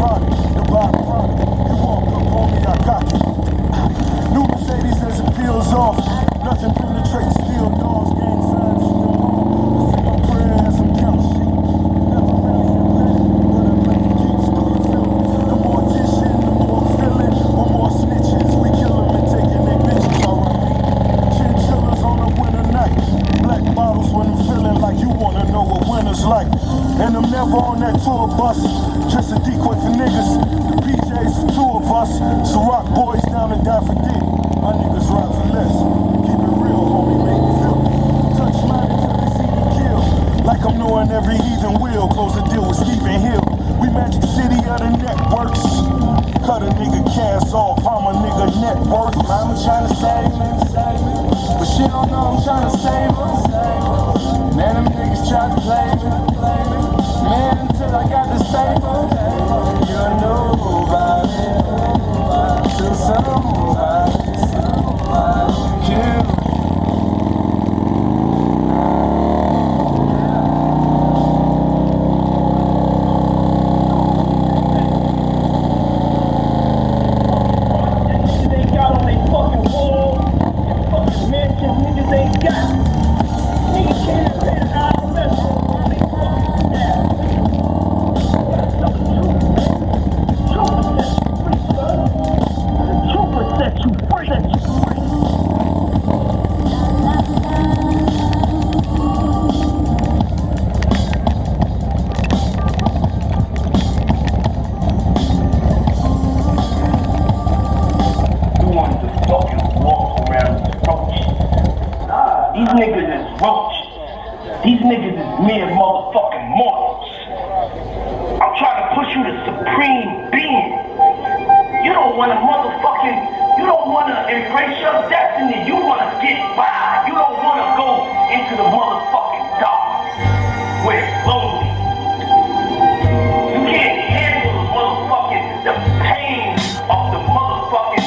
byproduct, the byproduct. You walk up on me, I got you. New Mercedes as it peels off. Nothing penetrates steel doors, gang signs, still home. I say my prayer as some count sheet. Never really embedded, but I pray for keeps. Do you feel me? The more tissue, the more feeling, or more snitches. We kill them and taking their bitches, alright? Chinchillas on a winter night. Black bottles when I'm feeling like you wanna know what winter's like. And I'm never on that tour bus, just a decoy for niggas. The PJ's for two of us, so rock boys down to die for dick. My niggas rock for less. Keep it real, homie, make me feel me. Touch mine until they see me kill. Like I'm knowing every heathen will. Close the deal with Stephen Hill. We Magic City of the networks. Cut a nigga cast off, I'm a nigga net worth. Mama tryna save me, but she don't know I'm tryna save her. Man, them niggas try to play me. Man, until I got the stable. You know about it. Till somebody, you. These niggas is roaches. These niggas is mere motherfucking mortals. I'm trying to push you to supreme being. You don't want to embrace your death.